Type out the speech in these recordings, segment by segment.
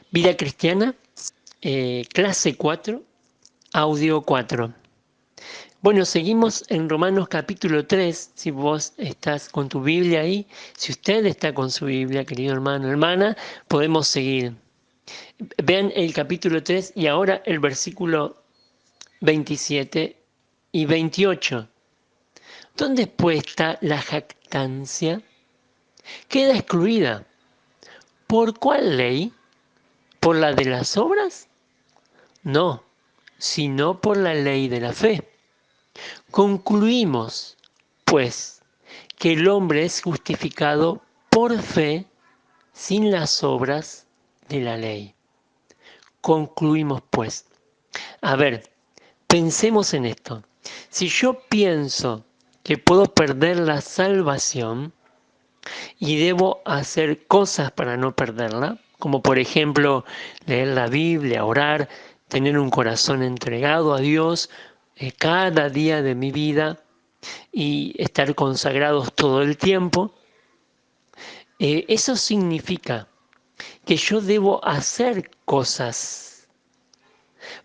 Vida Cristiana, clase 4, audio 4. Bueno, seguimos en Romanos capítulo 3, si vos estás con tu Biblia ahí, si usted está con su Biblia, querido hermano, hermana, podemos seguir. Vean el capítulo 3 y ahora el versículo 27 y 28. ¿Dónde pues está la jactancia? Queda excluida. ¿Por cuál ley? ¿Por la de las obras? No, sino por la ley de la fe. Concluimos, pues, que el hombre es justificado por fe sin las obras de la ley. Concluimos, pues. A ver, pensemos en esto. Si yo pienso que puedo perder la salvación y debo hacer cosas para no perderla, como por ejemplo leer la Biblia, orar, tener un corazón entregado a Dios cada día de mi vida, y estar consagrados todo el tiempo, eso significa que yo debo hacer cosas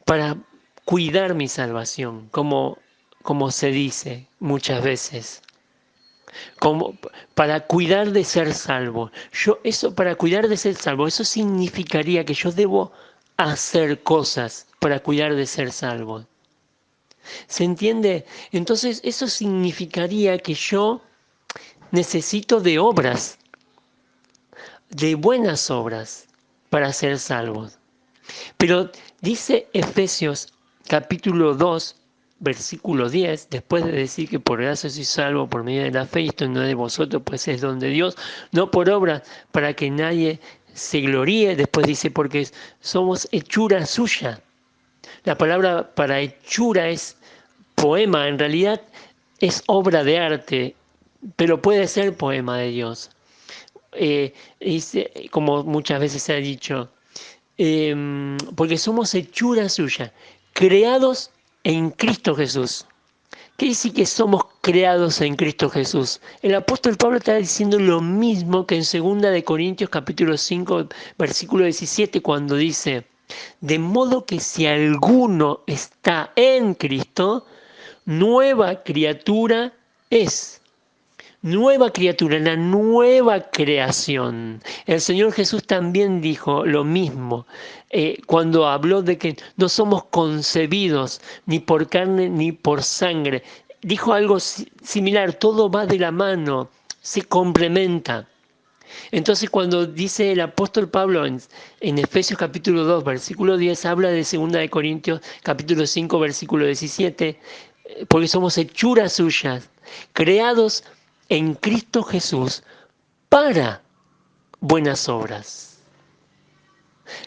para cuidar mi salvación, como se dice muchas veces, como para cuidar de ser salvo. Para cuidar de ser salvo, eso significaría que yo debo hacer cosas para cuidar de ser salvo. ¿Se entiende? Entonces eso significaría que yo necesito de obras, de buenas obras, para ser salvos. Pero dice Efesios capítulo 2, versículo 10, después de decir que por gracia soy salvo por medio de la fe, y esto no es de vosotros, pues es don de Dios, no por obras, para que nadie se gloríe. Después dice, porque somos hechura suya. La palabra para hechura es poema, en realidad es obra de arte, pero puede ser poema de Dios. Como muchas veces se ha dicho, porque somos hechura suya, creados en Cristo Jesús. ¿Qué dice que somos creados en Cristo Jesús? El apóstol Pablo está diciendo lo mismo que en 2 Corintios capítulo 5, versículo 17, cuando dice, de modo que si alguno está en Cristo, nueva criatura es. Nueva criatura, la nueva creación. El Señor Jesús también dijo lo mismo cuando habló de que no somos concebidos ni por carne ni por sangre. Dijo algo similar, todo va de la mano, se complementa. Entonces cuando dice el apóstol Pablo en Efesios capítulo 2, versículo 10, habla de 2 Corintios capítulo 5, versículo 17, porque somos hechuras suyas, creados en Cristo Jesús para buenas obras,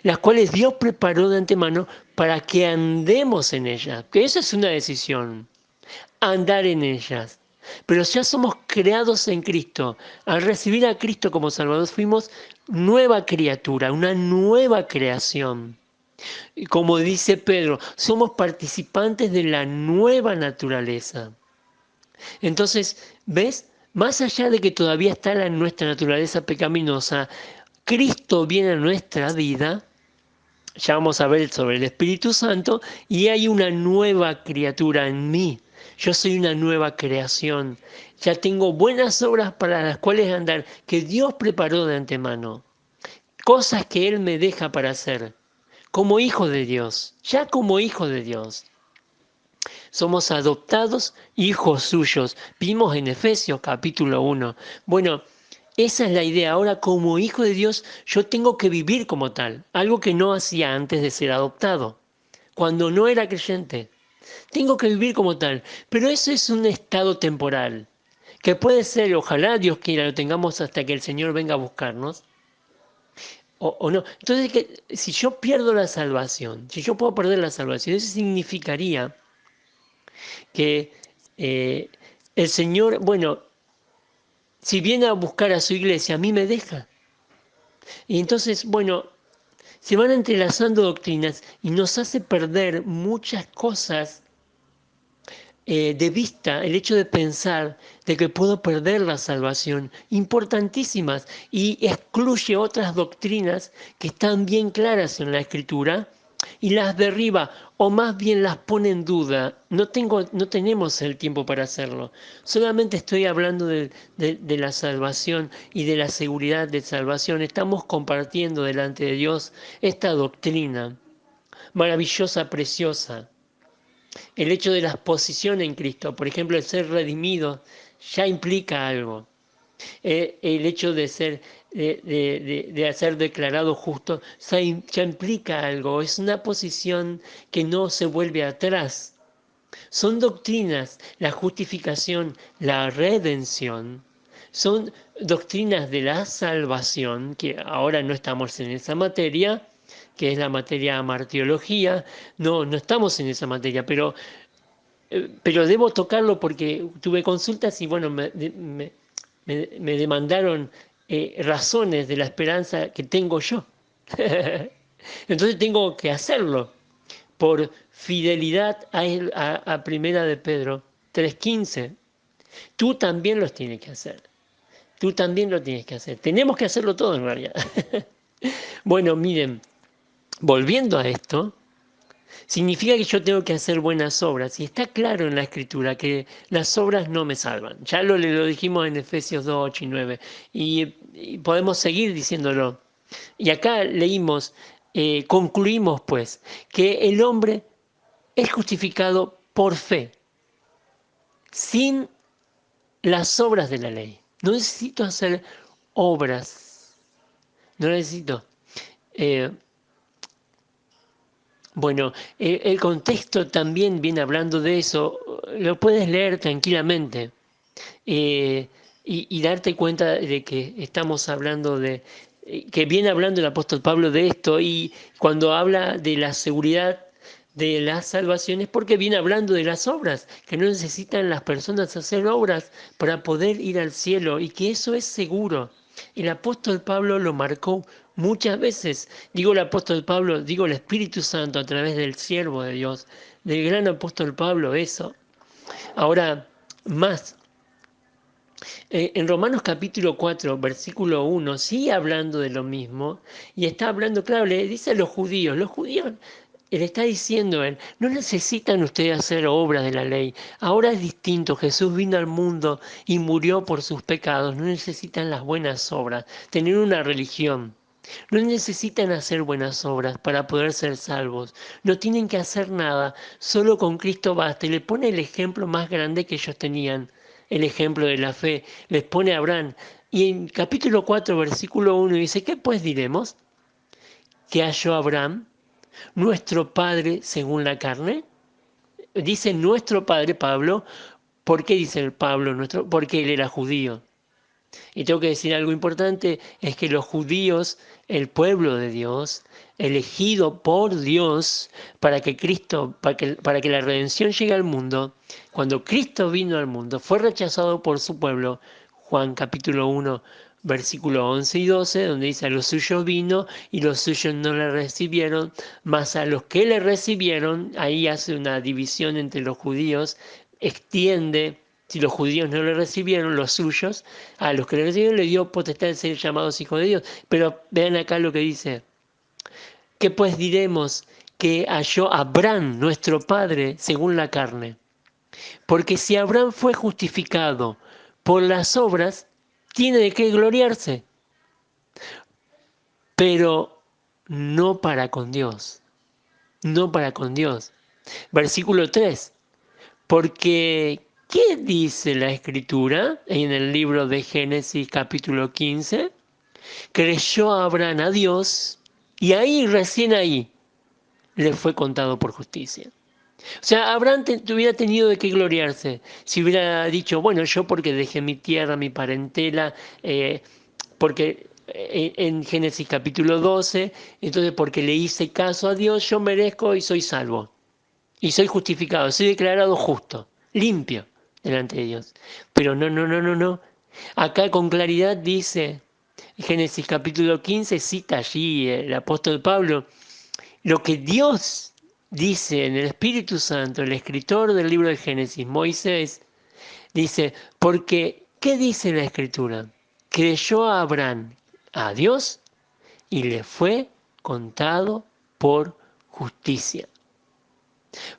las cuales Dios preparó de antemano para que andemos en ellas, que esa es una decisión, andar en ellas. Pero ya somos creados en Cristo. Al recibir a Cristo como Salvador fuimos nueva criatura, una nueva creación. Y como dice Pedro, somos participantes de la nueva naturaleza. Entonces, ¿ves? Más allá de que todavía está en nuestra naturaleza pecaminosa, Cristo viene a nuestra vida, ya vamos a ver sobre el Espíritu Santo, y hay una nueva criatura en mí. Yo soy una nueva creación. Ya tengo buenas obras para las cuales andar, que Dios preparó de antemano. Cosas que Él me deja para hacer, como hijo de Dios, ya como hijo de Dios. Somos adoptados hijos suyos. Vimos en Efesios capítulo 1. Bueno, esa es la idea. Ahora, como hijo de Dios, yo tengo que vivir como tal. Algo que no hacía antes de ser adoptado. Cuando no era creyente. Tengo que vivir como tal. Pero eso es un estado temporal. Que puede ser, ojalá Dios quiera, lo tengamos hasta que el Señor venga a buscarnos. O no. Entonces, si yo pierdo la salvación, si yo puedo perder la salvación, eso significaría que el Señor, bueno, si viene a buscar a su iglesia, a mí me deja. Y entonces, bueno, se van entrelazando doctrinas y nos hace perder muchas cosas de vista, el hecho de pensar de que puedo perder la salvación, importantísimas, y excluye otras doctrinas que están bien claras en la Escritura y las derriba o más bien las pone en duda. No tenemos el tiempo para hacerlo. Solamente estoy hablando de la salvación y de la seguridad de salvación. Estamos compartiendo delante de Dios esta doctrina maravillosa, preciosa. El hecho de la exposición en Cristo, por ejemplo, el ser redimido, ya implica algo. El hecho de ser declarado justo ya implica algo. Es una posición que no se vuelve atrás. Son doctrinas, la justificación, la redención. Son doctrinas de la salvación, que ahora no estamos en esa materia, que es la materia martirología. No estamos en esa materia, pero debo tocarlo porque tuve consultas y bueno, me demandaron razones de la esperanza que tengo yo. Entonces tengo que hacerlo por fidelidad a Primera de Pedro 3:15. Tú también los tienes que hacer. Tú también lo tienes que hacer. Tenemos que hacerlo todo en realidad. Bueno, miren, volviendo a esto, significa que yo tengo que hacer buenas obras. Y está claro en la Escritura que las obras no me salvan. Ya lo dijimos en Efesios 2, 8 y 9. Y podemos seguir diciéndolo. Y acá leímos, concluimos pues, que el hombre es justificado por fe, sin las obras de la ley. No necesito hacer obras. No necesito. Eh, Bueno, el contexto también viene hablando de eso, lo puedes leer tranquilamente eh, y darte cuenta de que estamos hablando que viene hablando el apóstol Pablo de esto y cuando habla de la seguridad de la salvación es porque viene hablando de las obras, que no necesitan las personas hacer obras para poder ir al cielo y que eso es seguro. El apóstol Pablo lo marcó muchas veces. Digo el apóstol Pablo, digo el Espíritu Santo a través del siervo de Dios, del gran apóstol Pablo, eso. Ahora, más. En Romanos capítulo 4, versículo 1, sigue hablando de lo mismo y está hablando, claro, le dice a los judíos le está diciendo él, no necesitan ustedes hacer obras de la ley, ahora es distinto, Jesús vino al mundo y murió por sus pecados, no necesitan las buenas obras, tener una religión. No necesitan hacer buenas obras para poder ser salvos. No tienen que hacer nada. Solo con Cristo basta. Y le pone el ejemplo más grande que ellos tenían. El ejemplo de la fe. Les pone a Abraham. Y en capítulo 4, versículo 1 dice, ¿qué pues diremos? ¿Que halló Abraham, nuestro padre según la carne? Dice nuestro padre Pablo. ¿Por qué dice el Pablo nuestro? Porque él era judío. Y tengo que decir algo importante, es que los judíos, el pueblo de Dios, elegido por Dios para que Cristo, para que la redención llegue al mundo, cuando Cristo vino al mundo, fue rechazado por su pueblo, Juan capítulo 1, versículo 11 y 12, donde dice, a los suyos vino y los suyos no le recibieron, mas a los que le recibieron, ahí hace una división entre los judíos, extiende. Si los judíos no le recibieron, los suyos, a los que le recibieron le dio potestad de ser llamados hijos de Dios. Pero vean acá lo que dice. ¿Qué pues diremos que halló Abraham, nuestro padre, según la carne? Porque si Abraham fue justificado por las obras, tiene de qué gloriarse, pero no para con Dios. No para con Dios. Versículo 3. Porque, ¿qué dice la Escritura en el libro de Génesis capítulo 15? Creyó Abraham a Dios y ahí, recién ahí, le fue contado por justicia. O sea, Abraham hubiera tenido de qué gloriarse si hubiera dicho, bueno, yo porque dejé mi tierra, mi parentela, porque en Génesis capítulo 12, entonces porque le hice caso a Dios, yo merezco y soy salvo. Y soy justificado, soy declarado justo, limpio delante de Dios. Pero no, no, no, no, no. Acá con claridad dice, Génesis capítulo 15, cita allí el apóstol Pablo, lo que Dios dice en el Espíritu Santo, el escritor del libro de Génesis, Moisés, Dice, porque, ¿qué dice la Escritura? Creyó a Abraham a Dios y le fue contado por justicia.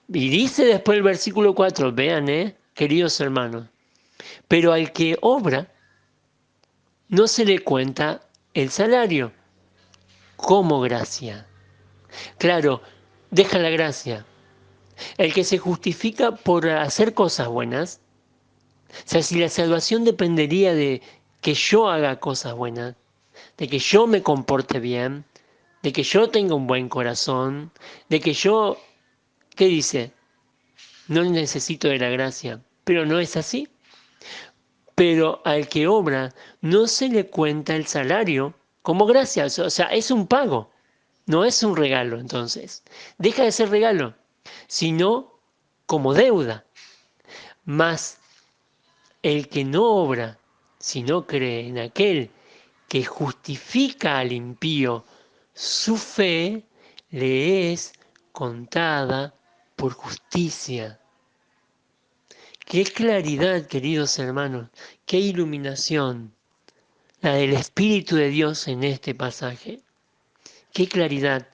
Y dice después el versículo 4, vean, queridos hermanos, pero al que obra no se le cuenta el salario como gracia. Claro, deja la gracia. El que se justifica por hacer cosas buenas, o sea, si la salvación dependería de que yo haga cosas buenas, de que yo me comporte bien, de que yo tenga un buen corazón, de que yo, ¿qué dice? No necesito de la gracia, pero no es así. Pero al que obra no se le cuenta el salario como gracia, o sea, es un pago, no es un regalo entonces. Deja de ser regalo, sino como deuda. Mas el que no obra, sino cree en aquel que justifica al impío, su fe le es contada por justicia. Qué claridad, queridos hermanos, qué iluminación, la del Espíritu de Dios en este pasaje. Qué claridad.